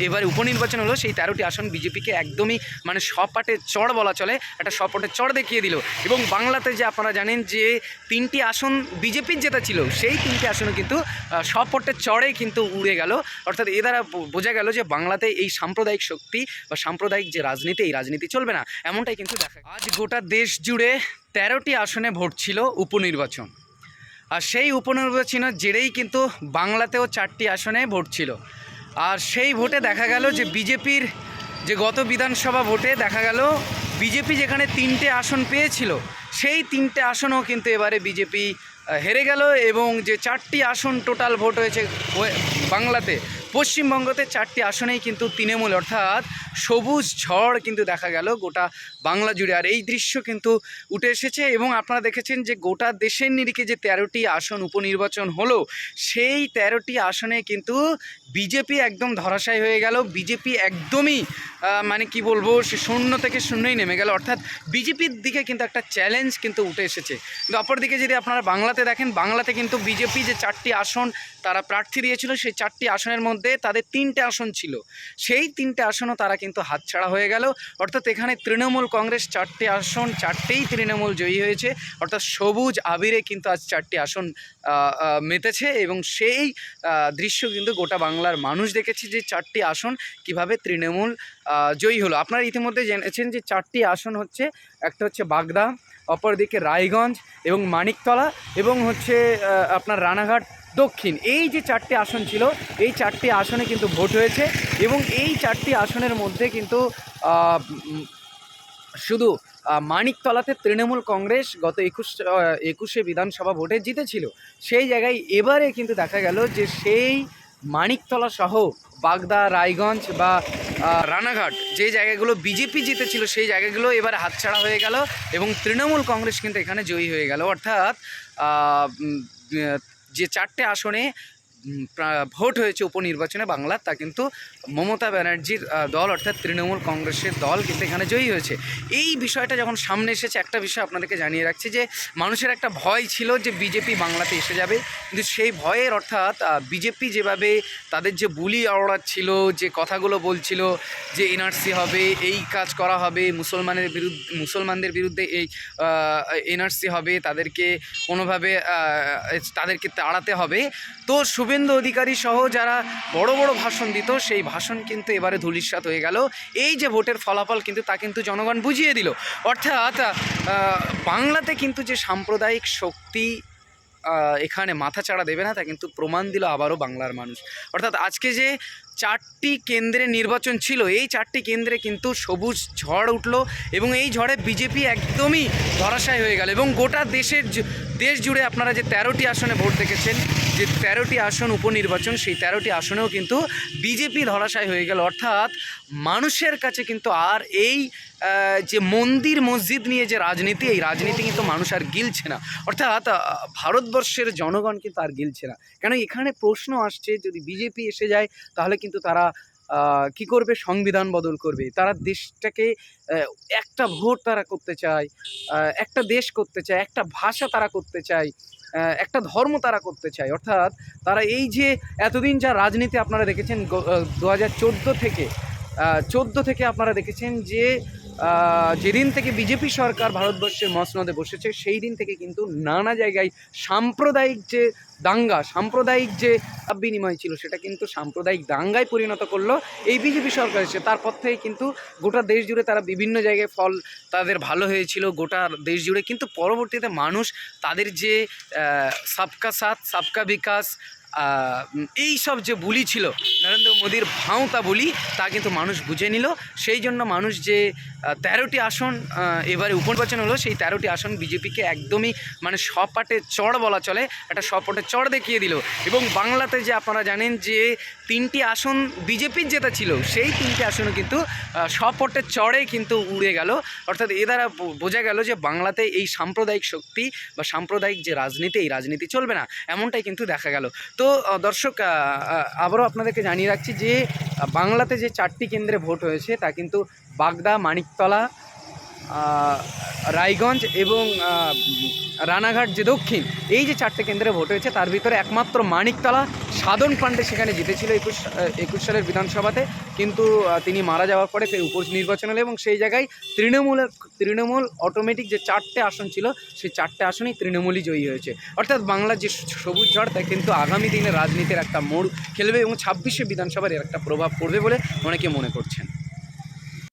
এবারে উপনির্বাচন হলো, সেই 13টি আসন বিজেপিকে একদমই মানে সপাটে চড় বলা চলে, একটা সপাটে চড় দেখিয়ে দিল। এবং বাংলাতে যে আপনারা জানেন যে 3টি আসন বিজেপির যেটা ছিল, সেই 3টি আসনও কিন্তু সপটে চড়ে কিন্তু উড়ে গেল। অর্থাৎ এ দ্বারা বোঝা গেল যে বাংলাতে এই সাম্প্রদায়িক শক্তি বা সাম্প্রদায়িক যে রাজনীতি, এই রাজনীতি চলবে না, এমনটাই কিন্তু দেখা। আজ গোটা দেশ জুড়ে 13টি আসনে ভোট ছিল উপনির্বাচন, আর সেই উপনির্বাচনের জেরেই কিন্তু বাংলাতেও 4টি আসনে ভোট ছিল। আর সেই ভোটে দেখা গেল যে বিজেপির যে গত বিধানসভা ভোটে দেখা গেল বিজেপি যেখানে 3টে আসন পেয়েছিল, সেই 3টে আসনও কিন্তু এবারে বিজেপি হেরে গেল। এবং যে 4টি আসন টোটাল ভোট হয়েছে বাংলাতে, পশ্চিমবঙ্গতে 4টি আসনেই কিন্তু তৃণমূল অর্থাৎ সবুজ ঝড় কিন্তু দেখা গেল গোটা বাংলা জুড়ে। আর এই দৃশ্য কিন্তু উঠে এসেছে এবং আপনারা দেখেছেন যে গোটা দেশের নিরিখে যে 13টি আসন উপনির্বাচন হলো, সেই 13টি আসনে কিন্তু বিজেপি একদম ধরাশায়ী হয়ে গেল। বিজেপি একদমই মানে কি বলবো, সে শূন্য থেকে শূন্যই নেমে গেল। অর্থাৎ বিজেপির দিকে কিন্তু একটা চ্যালেঞ্জ কিন্তু উঠে এসেছে। কিন্তু অপরদিকে যদি আপনারা বাংলাতে দেখেন, বাংলাতে কিন্তু বিজেপি যে 4টি আসন তারা প্রার্থী দিয়েছিল, সেই 4টি আসনের মধ্যে তাদের 3টে আসন ছিল, সেই 3টে আসনও তারা কিন্তু হাতছাড়া হয়ে গেল। অর্থাৎ এখানে তৃণমূল কংগ্রেস 4টি আসন 4টেই তৃণমূল জয়ী হয়েছে। অর্থাৎ সবুজ আবিরে কিন্তু আজ 4টি আসন মেতেছে এবং সেই দৃশ্য কিন্তু গোটা বাংলার মানুষ দেখেছে যে 4টি আসন কিভাবে তৃণমূল জয়ী হলো। আপনারা ইতিমধ্যে জেনেছেন যে 4টি আসন হচ্ছে, একটা হচ্ছে বাগদা, অপরদিকে রায়গঞ্জ এবং মানিকতলা এবং হচ্ছে আপনার রানাঘাট দক্ষিণ। এই যে 4টি আসন ছিল, এই 4টি আসনে কিন্তু ভোট হয়েছে এবং এই 4টি আসনের মধ্যে কিন্তু শুধু মানিকতলাতে তৃণমূল কংগ্রেস গত 21শে বিধানসভা ভোটে জিতেছিল, সেই জায়গায় এবারে কিন্তু দেখা গেল যে সেই মানিকতলা সহ বাগদা, রায়গঞ্জ বা রানাঘাট যে জায়গাগুলো বিজেপি জিতেছিল, সেই জায়গাগুলো এবারে হাতছাড়া হয়ে গেল এবং তৃণমূল কংগ্রেস কিন্তু এখানে জয়ী হয়ে গেল। অর্থাৎ যে 4টে আসনে ভোট হয়েছে উপনির্বাচনে বাংলার, তা কিন্তু মমতা ব্যানার্জির দল অর্থাৎ তৃণমূল কংগ্রেসের দল কিন্তু এখানে জয়ী হয়েছে। এই বিষয়টা যখন সামনে এসেছে, একটা বিষয় আপনাদেরকে জানিয়ে রাখছি যে মানুষের একটা ভয় ছিল যে বিজেপি বাংলাতে এসে যাবে, কিন্তু সেই ভয়ের অর্থাৎ বিজেপি যেভাবে তাদের যে বুলি আওড়াচ্ছিল, যে কথাগুলো বলছিল যে এনআরসি হবে, এই কাজ করা হবে, মুসলমানদের বিরুদ্ধে এই এনআরসি হবে, তাদেরকে কোনোভাবে তাদেরকে তাড়াতে হবে, তো শুভেন্দু অধিকারী সহ যারা বড় বড় ভাষণ দিত, সেই ভাষণ কিন্তু এবারে ধূলিসাৎ হয়ে গেল। এই যে ভোটের ফলাফল কিন্তু তা কিন্তু জনগণ বুঝিয়ে দিল। অর্থাৎ বাংলাতে কিন্তু যে সাম্প্রদায়িক শক্তি এখানে মাথাচাড়া দেবে না, তা কিন্তু প্রমাণ দিল আবারও বাংলার মানুষ। অর্থাৎ আজকে যে 4টি কেন্দ্রে নির্বাচন ছিল, এই 4টি কেন্দ্রে কিন্তু সবুজ ঝড় উঠল এবং এই ঝড়ে বিজেপি একদমই ধরাশায়ী হয়ে গেল। এবং গোটা দেশ জুড়ে আপনারা যে 13টি আসনে ভোট দেখেছেন, যে 13টি আসন উপনির্বাচন, সেই 13টি আসনেও কিন্তু বিজেপি ধরাশায়ী হয়ে গেল। অর্থাৎ মানুষের কাছে কিন্তু আর এই যে মন্দির মসজিদ নিয়ে যে রাজনীতি, এই রাজনীতি কিন্তু মানুষ আর গিলছে না। অর্থাৎ ভারতবর্ষের জনগণ কিন্তু আর গিলছে না। কেন এখানে প্রশ্ন আসছে, যদি বিজেপি এসে যায় তাহলে কিন্তু তারা কি করবে, সংবিধান বদল করবে, তারা দেশটাকে একটা ভোট তারা করতে চায়, একটা দেশ করতে চায়, একটা ভাষা তারা করতে চায়, একটা ধর্ম তারা করতে চায়। অর্থাৎ তারা এই যে এতদিন যা রাজনীতি আপনারা দেখেছেন 2014 থেকে আপনারা দেখেছেন যে যেদিন থেকে বিজেপি সরকার ভারতবর্ষের মসনদে বসেছে, সেই দিন থেকে কিন্তু নানা জায়গায় সাম্প্রদায়িক যে দাঙ্গা, সাম্প্রদায়িক যে বিনিময় ছিল, সেটা কিন্তু সাম্প্রদায়িক দাঙ্গায় পরিণত করলো এই বিজেপি সরকার এসে। তারপর থেকে কিন্তু গোটা দেশ জুড়ে তারা বিভিন্ন জায়গায় ফল তাদের ভালো হয়েছিল গোটা দেশ জুড়ে, কিন্তু পরবর্তীতে মানুষ তাদের যে সবকা সাথ সবকা বিকাশ এই সব যে বুলি ছিল, নরেন্দ্র মোদীর ভাঁওতা বুলি, তা কিন্তু মানুষ বুঝে নিল। সেই জন্য মানুষ যে 13টি আসন এবারে উপনির্বাচন হলো, সেই 13টি আসন বিজেপিকে একদমই মানে সপাটে চড় বলা চলে, একটা সপাটে চড় দেখিয়ে দিল। এবং বাংলাতে যে আপনারা জানেন যে 3টি আসন বিজেপির যেটা ছিল, সেই 3টি আসনও কিন্তু সপটে চড়ে কিন্তু উড়ে গেল। অর্থাৎ এ দ্বারা বোঝা গেল যে বাংলাতে এই সাম্প্রদায়িক শক্তি বা সাম্প্রদায়িক যে রাজনীতি, এই রাজনীতি চলবে না, এমনটাই কিন্তু দেখা গেল। তো দর্শক, আবারও আপনাদেরকে জানিয়ে রাখছি যে বাংলাতে যে 4টি কেন্দ্রে ভোট হয়েছে, তা কিন্তু বাগদা, মানিকতলা, রায়গঞ্জ এবং রানাঘাট যে দক্ষিণ, এই যে 4টে কেন্দ্রে ভোট হয়েছে তার ভিতরে একমাত্র মানিকতলা সাধন পাণ্ডে সেখানে জিতেছিল 21 সালের বিধানসভাতে, কিন্তু তিনি মারা যাওয়ার পরে ফের উপনির্বাচন হলো এবং সেই জায়গায় তৃণমূল অটোমেটিক যে 4টে আসন ছিল সেই 4টে আসনই তৃণমূলই জয়ী হয়েছে। অর্থাৎ বাংলার যে সবুজ ঝড় তা কিন্তু আগামী দিনে রাজনীতির একটা মোড় খেলবে এবং 26শে বিধানসভার এর একটা প্রভাব পড়বে বলে অনেকে মনে করছেন।